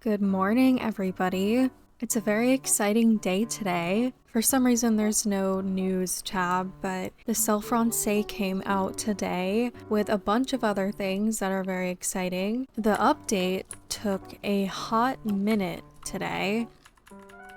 Good morning, everybody. It's a very exciting day today. For some reason, there's no news tab, but the Selle Francais came out today with a bunch of other things that are very exciting. The update took a hot minute today.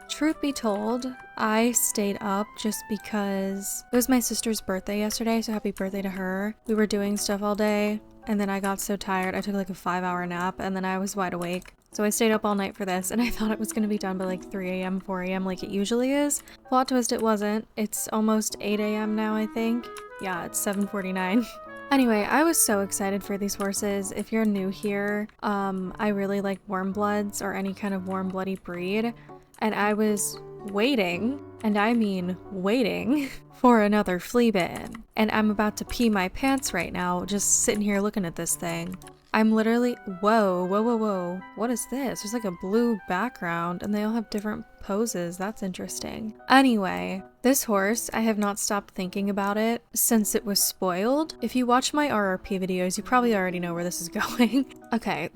Truth be told, I stayed up just because it was my sister's birthday yesterday, so happy birthday to her. We were doing stuff all day, and then I got so tired, I took like a 5-hour nap, and then I was wide awake. So I stayed up all night for this, and I thought it was going to be done by like 3 a.m., 4 a.m. like it usually is. Plot twist, it wasn't. It's almost 8 a.m. now, I think. Yeah, it's 7:49. Anyway, I was so excited for these horses. If you're new here, I really like warm bloods or any kind of warm bloody breed. And I was waiting, and I mean waiting, for another flea bitten. And I'm about to pee my pants right now, just sitting here looking at this thing. I'm literally, whoa. What is this? There's like a blue background and they all have different poses. That's interesting. Anyway, this horse, I have not stopped thinking about it since it was spoiled. If you watch my RRP videos, you probably already know where this is going. Okay,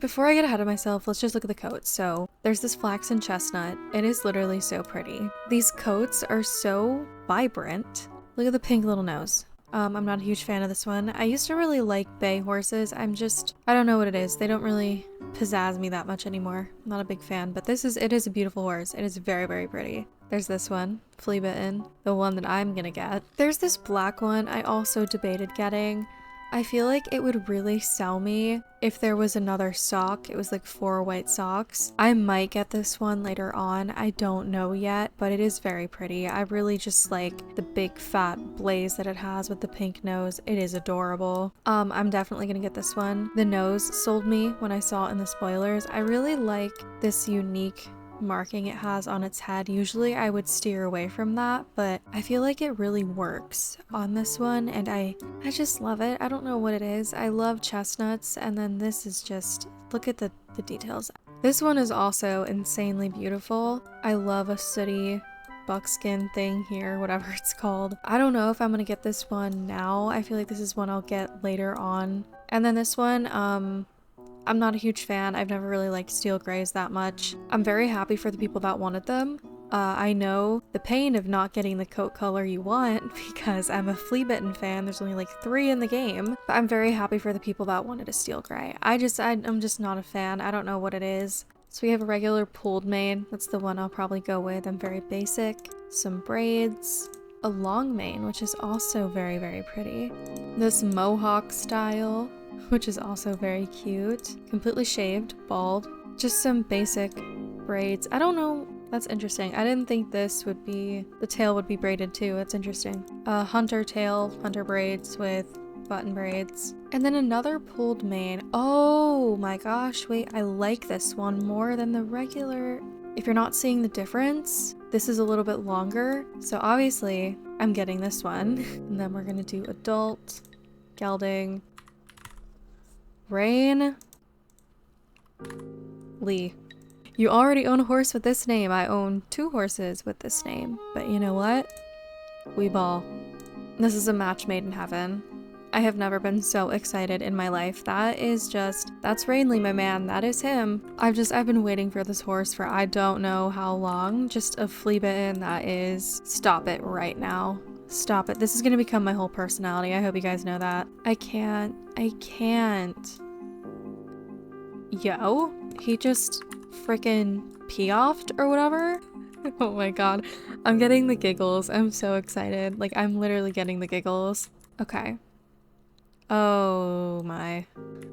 before I get ahead of myself, let's just look at the coats. So there's this flaxen chestnut. It is literally so pretty. These coats are so vibrant. Look at the pink little nose. I'm not a huge fan of this one. I used to really like bay horses. I don't know what it is. They don't really pizzazz me that much anymore. I'm not a big fan, but it is a beautiful horse. It is very, very pretty. There's this one, flea bitten, the one that I'm gonna get. There's this black one I also debated getting. I feel like it would really sell me if there was another sock. It was like 4 white socks. I might get this one later on. I don't know yet, but it is very pretty. I really just like the big fat blaze that it has with the pink nose. It is adorable. I'm definitely gonna get this one. The nose sold me when I saw it in the spoilers. I really like this unique marking it has on its head. Usually I would steer away from that, but I feel like it really works on this one, and I just love it. I don't know what it is. I love chestnuts, and then this is just, look at the details. This one is also insanely beautiful. I love a sooty buckskin thing here, whatever it's called. I don't know if I'm gonna get this one now. I feel like this is one I'll get later on. And then this one, I'm not a huge fan. I've never really liked steel grays that much. I'm very happy for the people that wanted them. I know the pain of not getting the coat color you want because I'm a flea bitten fan. There's only like 3 in the game, but I'm very happy for the people that wanted a steel gray. I'm just not a fan. I don't know what it is. So we have a regular pooled mane. That's the one I'll probably go with. I'm very basic. Some braids. A long mane, which is also very, very pretty. This mohawk style, which is also very cute. Completely shaved, bald. Just some basic braids. I don't know. That's interesting. I didn't think the tail would be braided too. That's interesting. Hunter tail, hunter braids with button braids. And then another pulled mane. Oh my gosh, wait, I like this one more than the regular. If you're not seeing the difference, this is a little bit longer. So obviously I'm getting this one. And then we're gonna do adult, gelding, Rain Lee. You already own a horse with this name. I own 2 horses with this name. But you know what? We ball. This is a match made in heaven. I have never been so excited in my life. That's Rain Lee, my man. That is him. I've been waiting for this horse for I don't know how long. Just a flea bitten that is. Stop it right now. Stop it. This is gonna become my whole personality. I hope you guys know that. I can't. Yo, he just freaking pee-offed or whatever. Oh my god. I'm getting the giggles. I'm so excited. Like, I'm literally getting the giggles. Okay. Oh my.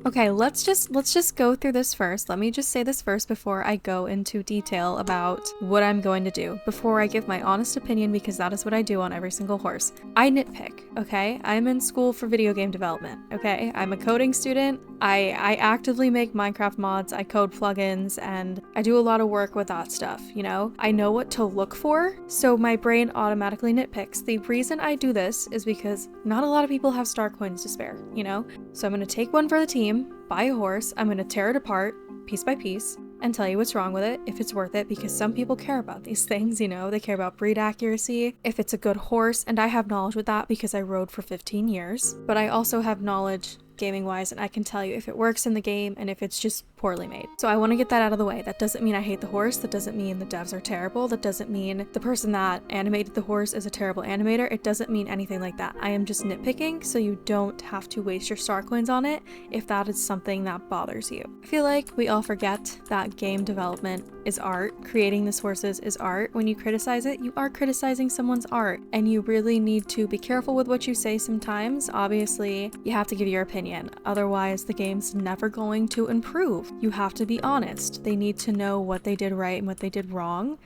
Okay, let's just go through this first. Let me just say this first before I go into detail about what I'm going to do. Before I give my honest opinion, because that is what I do on every single horse. I nitpick, okay? I'm in school for video game development, okay? I'm a coding student. I actively make Minecraft mods, I code plugins, and I do a lot of work with that stuff, you know? I know what to look for, so my brain automatically nitpicks. The reason I do this is because not a lot of people have star coins to spare, you know? So I'm gonna take one for the team, buy a horse, I'm gonna tear it apart, piece by piece, and tell you what's wrong with it, if it's worth it, because some people care about these things, you know? They care about breed accuracy, if it's a good horse, and I have knowledge with that because I rode for 15 years, but I also have knowledge gaming wise, and I can tell you if it works in the game and if it's just poorly made. So I want to get that out of the way. That doesn't mean I hate the horse. That doesn't mean the devs are terrible. That doesn't mean the person that animated the horse is a terrible animator. It doesn't mean anything like that. I am just nitpicking so you don't have to waste your star coins on it if that is something that bothers you. I feel like we all forget that game development is art. Creating these horses is art. When you criticize it, you are criticizing someone's art, and you really need to be careful with what you say sometimes. Obviously, you have to give your opinion. Otherwise, the game's never going to improve. You have to be honest. They need to know what they did right and what they did wrong.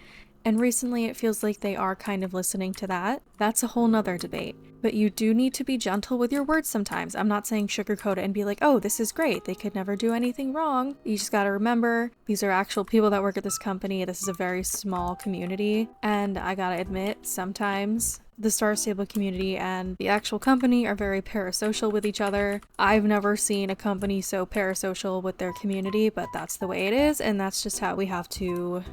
And recently it feels like they are kind of listening to that. That's a whole nother debate. But you do need to be gentle with your words sometimes. I'm not saying sugarcoat it and be like, oh, this is great. They could never do anything wrong. You just gotta remember, these are actual people that work at this company. This is a very small community. And I gotta admit, sometimes the Star Stable community and the actual company are very parasocial with each other. I've never seen a company so parasocial with their community, but that's the way it is. And that's just how we have to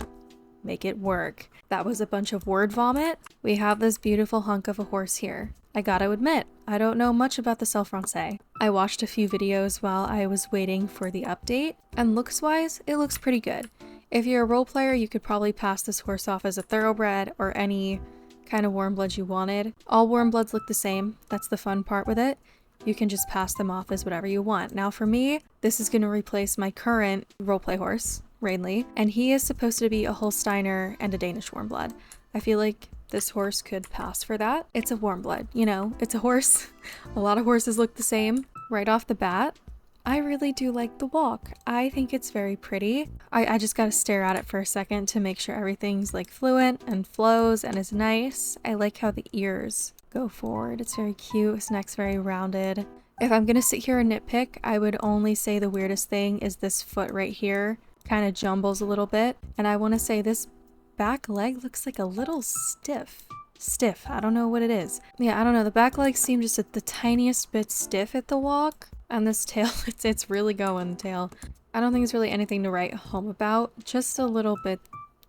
make it work. That was a bunch of word vomit. We have this beautiful hunk of a horse here. I gotta admit, I don't know much about the Selle Francais. I watched a few videos while I was waiting for the update, and looks-wise, it looks pretty good. If you're a role player, you could probably pass this horse off as a thoroughbred or any kind of warm blood you wanted. All warm bloods look the same. That's the fun part with it. You can just pass them off as whatever you want. Now for me, this is going to replace my current roleplay horse, Rainley, and he is supposed to be a Holsteiner and a Danish warm blood. I feel like this horse could pass for that. It's a warm blood, you know, it's a horse. A lot of horses look the same. Right off the bat, I really do like the walk. I think it's very pretty. I just gotta stare at it for a second to make sure everything's like fluent and flows and is nice. I like how the ears go forward. It's very cute. His neck's very rounded. If I'm gonna sit here and nitpick, I would only say the weirdest thing is this foot right here. Kind of jumbles a little bit. And I want to say this back leg looks like a little stiff. I don't know what it is. Yeah, I don't know. The back legs seem just the tiniest bit stiff at the walk. And this tail, it's really going, the tail. I don't think it's really anything to write home about. Just a little bit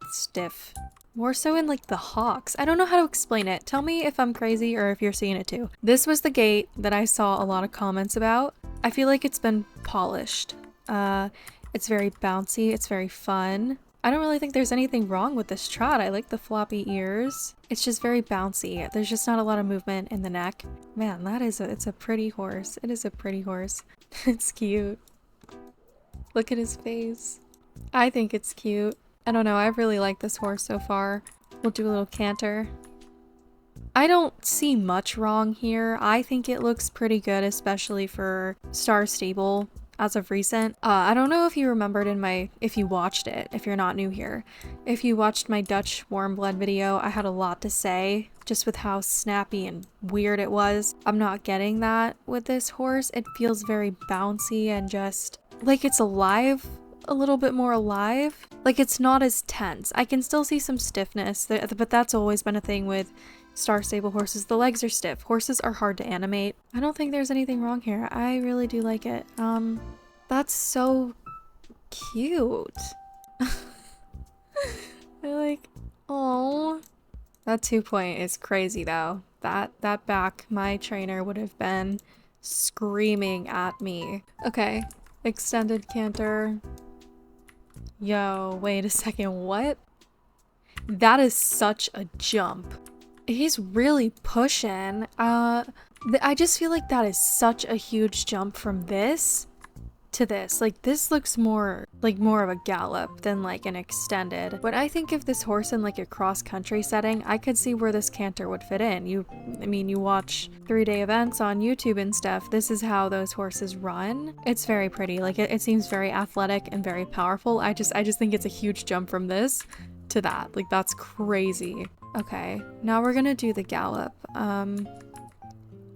stiff. More so in like the hocks. I don't know how to explain it. Tell me if I'm crazy or if you're seeing it too. This was the gait that I saw a lot of comments about. I feel like it's been polished. It's very bouncy. It's very fun. I don't really think there's anything wrong with this trot. I like the floppy ears. It's just very bouncy. There's just not a lot of movement in the neck. Man, it's a pretty horse. It is a pretty horse. It's cute. Look at his face. I think it's cute. I don't know. I really like this horse so far. We'll do a little canter. I don't see much wrong here. I think it looks pretty good, especially for Star Stable. As of recent. I don't know if you remembered if you watched it, if you're not new here. If you watched my Dutch warm blood video, I had a lot to say just with how snappy and weird it was. I'm not getting that with this horse. It feels very bouncy and just like it's alive, a little bit more alive. Like it's not as tense. I can still see some stiffness, but that's always been a thing with Star Stable horses. The legs are stiff. Horses are hard to animate. I don't think there's anything wrong here. I really do like it. That's so cute. I like, oh, that 2-point is crazy though. That back, my trainer would have been screaming at me. Okay, extended canter. Yo, wait a second, what? That is such a jump. He's really pushing. I just feel like that is such a huge jump from this to this. Like this looks more of a gallop than like an extended. But I think if this horse in like a cross-country setting, I could see where this canter would fit in. You watch 3-day events on YouTube and stuff. This is how those horses run. It's very pretty. Like it seems very athletic and very powerful. I just think it's a huge jump from this to that. Like that's crazy. Okay, now we're gonna do the gallop. I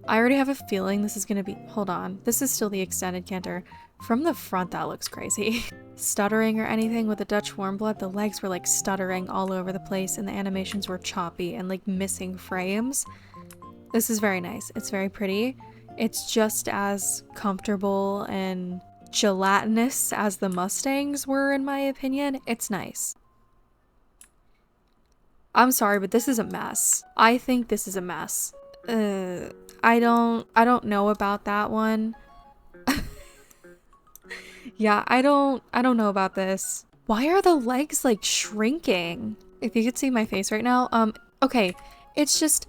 already have a feeling this is gonna be, hold on, this is still the extended canter. From the front, that looks crazy. Stuttering or anything with the Dutch warm blood, the legs were like stuttering all over the place and the animations were choppy and like missing frames. This is very nice. It's very pretty. It's just as comfortable and gelatinous as the Mustangs were, in my opinion. It's nice. I'm sorry, but this is a mess. I think this is a mess. I don't know about that one. Yeah, I don't know about this. Why are the legs like shrinking? If you could see my face right now. Okay, it's just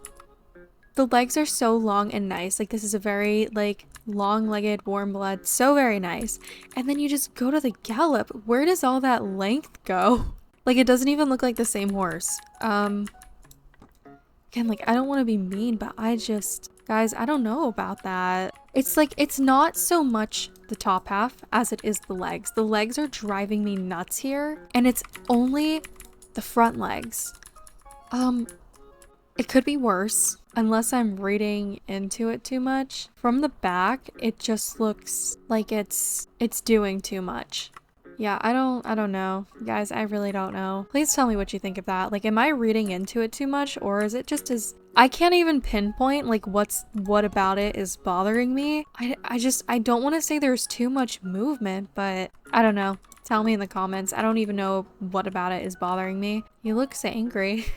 the legs are so long and nice. Like this is a very like long-legged warm blood, so very nice. And then you just go to the Gallop. Where does all that length go? Like it doesn't even look like the same horse. Again, like I don't want to be mean, but guys, I don't know about that. It's like, it's not so much the top half as it is the legs. The legs are driving me nuts here, and it's only the front legs. It could be worse unless I'm reading into it too much. From the back, it just looks like it's doing too much. Yeah, I don't know. Guys, I really don't know. Please tell me what you think of that. Like, am I reading into it too much, or is it just as... I can't even pinpoint, like, what about it is bothering me. I don't want to say there's too much movement, but I don't know. Tell me in the comments. I don't even know what about it is bothering me. He looks angry.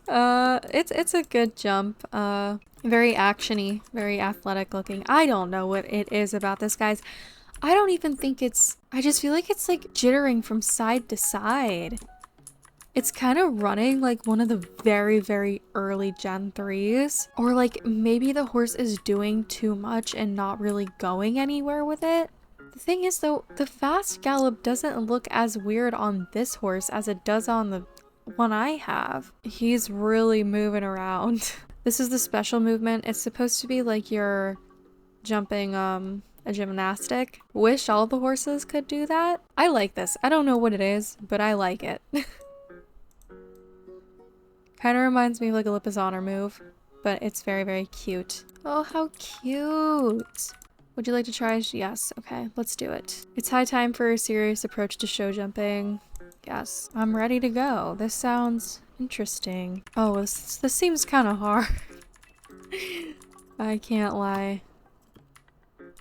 It's a good jump. Very actiony, very athletic looking. I don't know what it is about this, guys. I don't even think I just feel like it's like jittering from side to side. It's kind of running like one of the very, very early Gen 3s. Or like maybe the horse is doing too much and not really going anywhere with it. The thing is though, the fast gallop doesn't look as weird on this horse as it does on the one I have. He's really moving around. This is the special movement. It's supposed to be like you're jumping a gymnastic. Wish all the horses could do that. I like this. I don't know what it is, but I like it. Kind of reminds me of like a lip is honor move, but it's very, very cute. Oh, how cute. Would you like to try? Yes. Okay, let's do it. It's high time for a serious approach to show jumping. Yes, I'm ready to go. This sounds interesting. Oh, this seems kind of hard. I can't lie.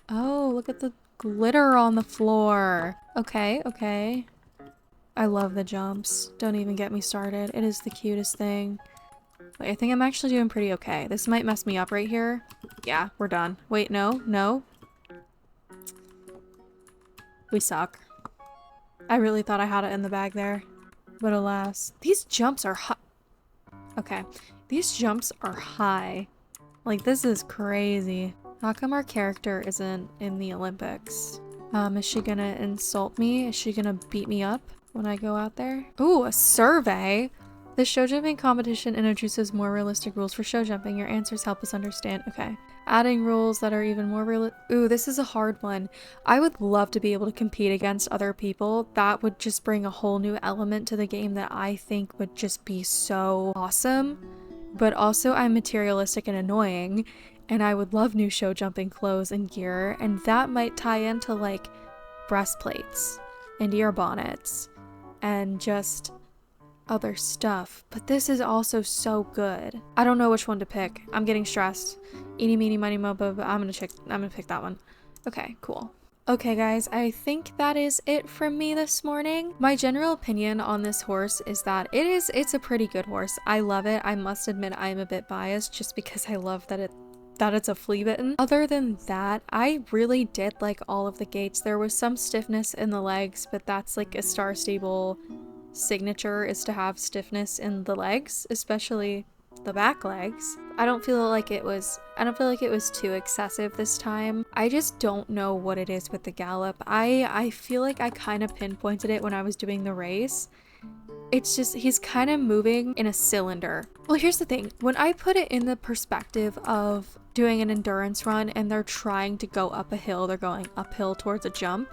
Oh, look at the glitter on the floor. Okay, okay. I love the jumps. Don't even get me started. It is the cutest thing. Wait, I think I'm actually doing pretty okay. This might mess me up right here. Yeah, we're done. Wait, no, no. We suck. I really thought I had it in the bag there. But alas. These jumps are high. Okay. These jumps are high. Like, this is crazy. How come our character isn't in the Olympics? Is she gonna insult me? Is she gonna beat me up when I go out there? Ooh, a survey! The show jumping competition introduces more realistic rules for show jumping. Your answers help us understand. Okay. Adding rules that are even more realistic. Ooh, this is a hard one. I would love to be able to compete against other people. That would just bring a whole new element to the game that I think would just be so awesome. But also, I'm materialistic and annoying, and I would love new show jumping clothes and gear, and that might tie into like breastplates and ear bonnets and just other stuff. But this is also so good. I don't know which one to pick. I'm getting stressed. Eeny, meeny, miny, mo, but I'm gonna pick that one. Okay, cool. Okay guys, I think that is it from me this morning. My general opinion on this horse is that it's a pretty good horse. I love it. I must admit I'm a bit biased just because I love that it's a flea bitten. Other than that, I really did like all of the gaits. There was some stiffness in the legs, but that's like a Star Stable signature, is to have stiffness in the legs, especially the back legs. I don't feel like it was too excessive this time. I just don't know what it is with the Gallop. I feel like I kind of pinpointed it when I was doing the race. It's just, he's kind of moving in a cylinder. Well, here's the thing. When I put it in the perspective of doing an endurance run and they're trying to go up a hill, they're going uphill towards a jump,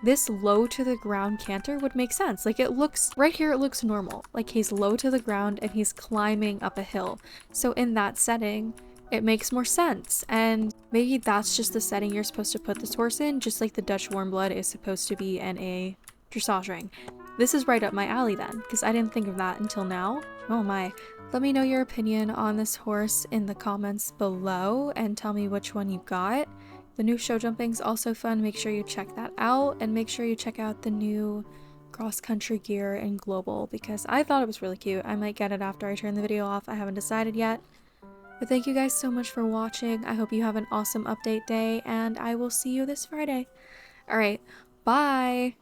this low to the ground canter would make sense. Like, it looks, right here it looks normal. Like, he's low to the ground and he's climbing up a hill. So in that setting, it makes more sense. And maybe that's just the setting you're supposed to put this horse in, just like the Dutch warm blood is supposed to be in a dressage ring. This is right up my alley then, because I didn't think of that until now. Oh my. Let me know your opinion on this horse in the comments below and tell me which one you got. The new show jumping's also fun. Make sure you check that out, and make sure you check out the new cross-country gear in Global because I thought it was really cute. I might get it after I turn the video off. I haven't decided yet. But thank you guys so much for watching. I hope you have an awesome update day, and I will see you this Friday. Alright, Bye!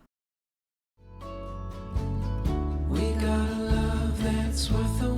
We got a love that's worth the